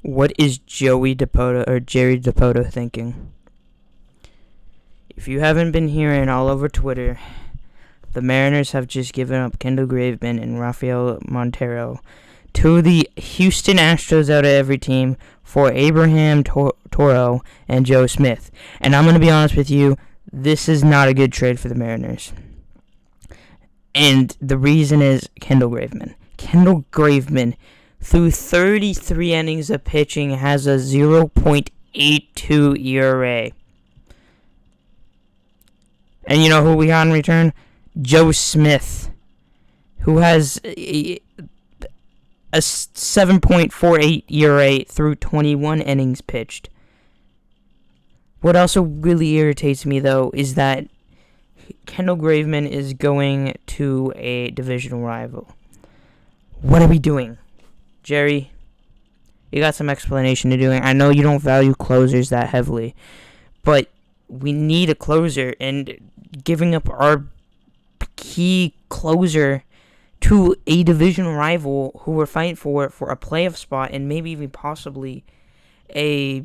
What is Joey DiPoto or Jerry DiPoto thinking? If you haven't been hearing all over Twitter, the Mariners have just given up Kendall Graveman and Rafael Montero to the Houston Astros out of every team for Abraham Toro and Joe Smith. And I'm going to be honest with you, this is not a good trade for the Mariners. And the reason is Kendall Graveman. Kendall Graveman, through 33 innings of pitching, has a 0.82 ERA. And you know who we got in return? Joe Smith, who has a 7.48 ERA through 21 innings pitched. What also really irritates me, though, is that Kendall Graveman is going to a divisional rival. What are we doing? Jerry, you got some explanation to doing. I know you don't value closers that heavily, but we need a closer, and giving up our key closer to a division rival who we're fighting for a playoff spot and maybe even possibly a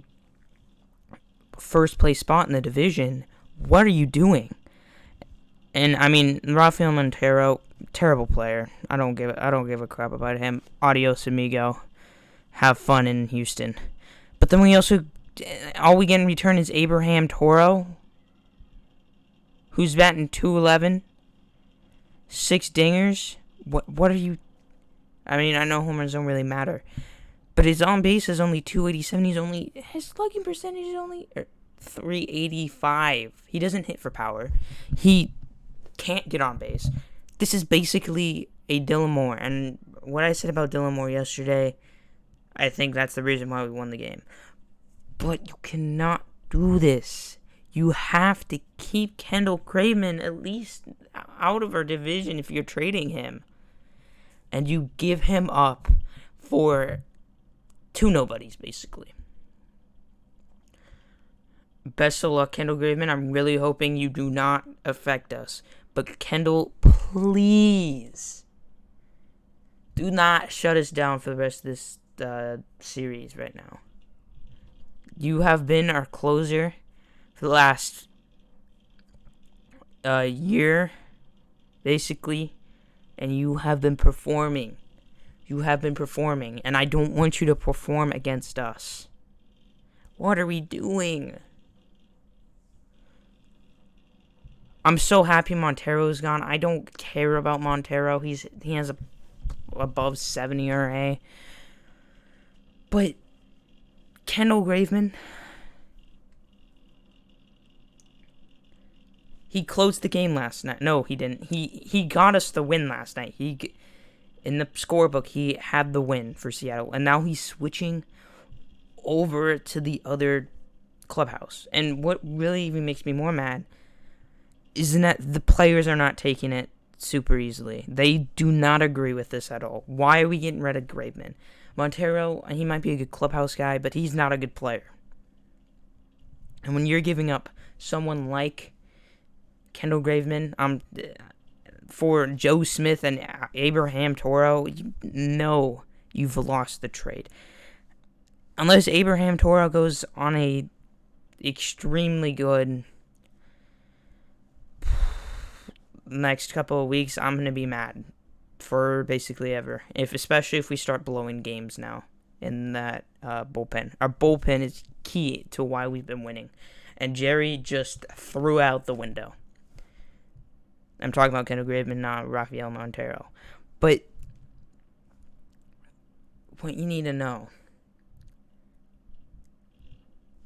first place spot in the division. What are you doing? And I mean, Rafael Montero, terrible player. I don't give a crap about him. Adios, amigo. Have fun in Houston. But then all we get in return is Abraham Toro, who's batting .211, 6 dingers. What are you? I mean, I know home runs don't really matter, but his on base is only .287. His slugging percentage is only .385. He doesn't hit for power. He can't get on base. This is basically a Dylan Moore, and what I said about Dylan Moore yesterday, I think that's the reason why we won the game. But you cannot do this. You have to keep Kendall Graveman at least out of our division if you're trading him. And you give him up for 2 nobodies, basically. Best of luck, Kendall Graveman. I'm really hoping you do not affect us. But Kendall, please do not shut us down for the rest of this series right now. You have been our closer for the last year, basically, and you have been performing. And I don't want you to perform against us. What are we doing? I'm so happy Montero's gone. I don't care about Montero. He has above 7 ERA. But Kendall Graveman, he closed the game last night. No, he didn't. He got us the win last night. In the scorebook, he had the win for Seattle, and now he's switching over to the other clubhouse. And what really even makes me more mad is that the players are not taking it super easily. They do not agree with this at all. Why are we getting rid of Graveman? Montero, he might be a good clubhouse guy, but he's not a good player. And when you're giving up someone like Kendall Graveman, for Joe Smith and Abraham Toro, you've lost the trade. Unless Abraham Toro goes on a extremely good next couple of weeks, I'm going to be mad for basically ever. Especially if we start blowing games now in that bullpen. Our bullpen is key to why we've been winning. And Jerry just threw out the window. I'm talking about Kendall Graveman, not Rafael Montero. But what you need to know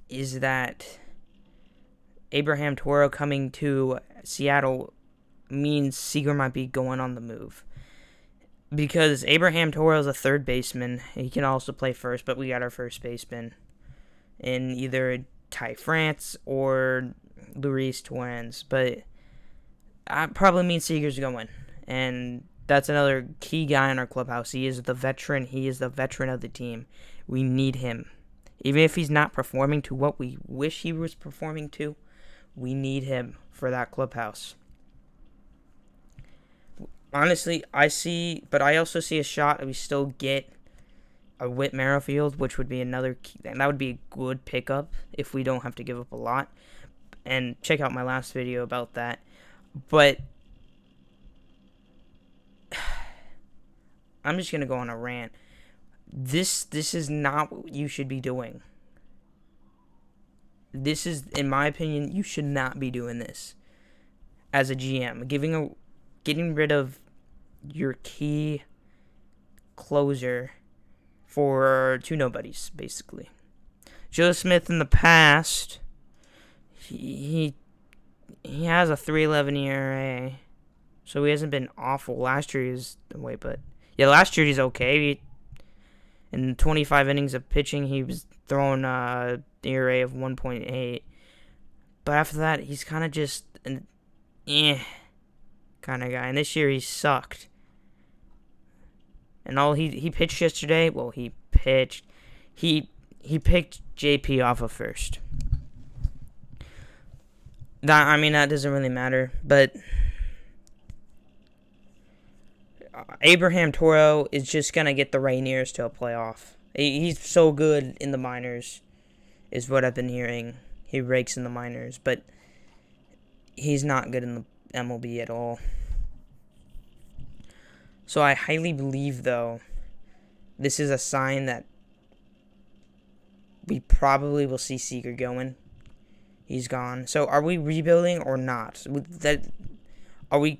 is that Abraham Toro coming to Seattle means Seager might be going on the move. Because Abraham Toro is a third baseman. He can also play first, but we got our first baseman in either Ty France or Luis Torrens. But probably means Seager's going. And that's another key guy in our clubhouse. He is the veteran. He is the veteran of the team. We need him. Even if he's not performing to what we wish he was performing to, we need him for that clubhouse. Honestly, I also see a shot that we still get a Whit Merrifield, which would be another key, and that would be a good pickup if we don't have to give up a lot. And check out my last video about that. But I'm just gonna go on a rant. This is not what you should be doing. This is, in my opinion, you should not be doing this as a GM. Getting rid of your key closer for two nobodies, basically. Joe Smith in the past, he has a 3.11 ERA, so he hasn't been awful. Last year he was last year he's okay. In 25 innings of pitching, he was throwing an ERA of 1.8. But after that, he's kind of just an kind of guy. And this year, he sucked. And all he pitched yesterday, he pitched. He picked JP off of first. That doesn't really matter. But Abraham Toro is just going to get the Rainiers to a playoff. He's so good in the minors, is what I've been hearing. He rakes in the minors, but he's not good in the MLB at all. So I highly believe, though, this is a sign that we probably will see Seager going. He's gone. So are we rebuilding or not? Are we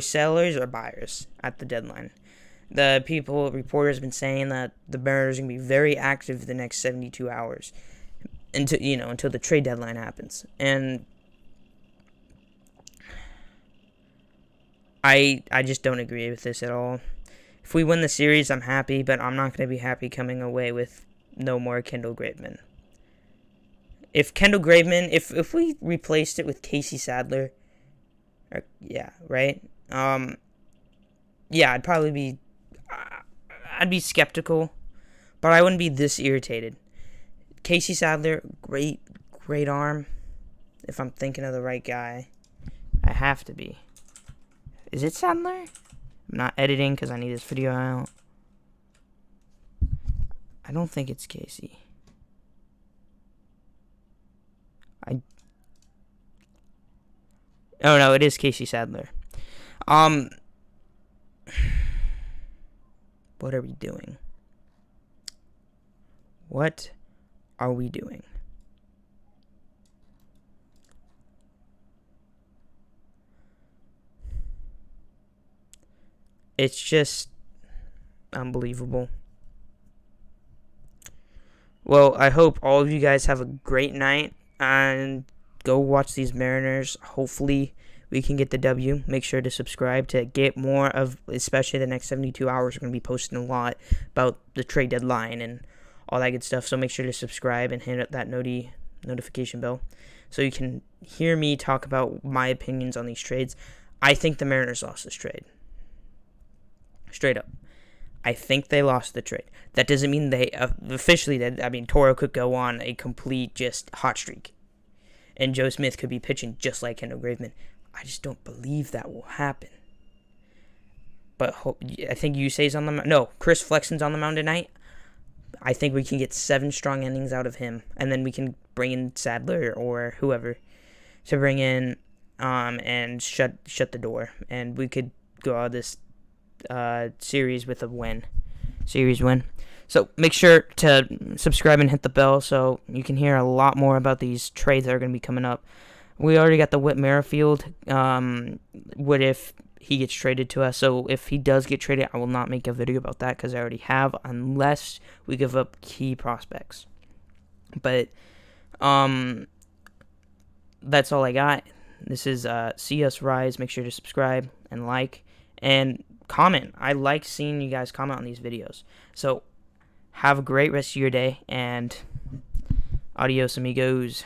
sellers or buyers at the deadline? The reporters have been saying that the Mariners are going to be very active the next 72 hours until the trade deadline happens. And I just don't agree with this at all. If we win the series, I'm happy, but I'm not going to be happy coming away with no more Kendall Graveman. If Kendall Graveman, if we replaced it with Casey Sadler, right? I'd be skeptical, but I wouldn't be this irritated. Casey Sadler, great arm. If I'm thinking of the right guy, I have to be. Is it Sadler? I'm not editing because I need this video out. I don't think it's Casey. Oh no, it is Casey Sadler. What are we doing? What are we doing? It's just unbelievable. Well, I hope all of you guys have a great night and go watch these Mariners. Hopefully we can get the W. Make sure to subscribe to get more of, especially the next 72 hours. We're going to be posting a lot about the trade deadline and all that good stuff. So make sure to subscribe and hit that notification bell so you can hear me talk about my opinions on these trades. I think the Mariners lost this trade. Straight up. I think they lost the trade. That doesn't mean they officially did. I mean, Toro could go on a complete just hot streak. And Joe Smith could be pitching just like Kendall Graveman. I just don't believe that will happen. But I think Yusei's on the mound. No, Chris Flexen's on the mound tonight. I think we can get 7 strong innings out of him. And then we can bring in Sadler or whoever to bring in and shut the door. And we could go out of this series with a win. Series win. So make sure to subscribe and hit the bell so you can hear a lot more about these trades that are going to be coming up. We already got the Whit Merrifield. What if he gets traded to us? So if he does get traded, I will not make a video about that because I already have, unless we give up key prospects. But that's all I got. This is See Us Rise. Make sure to subscribe and like and comment. I like seeing you guys comment on these videos. So have a great rest of your day, and adios, amigos.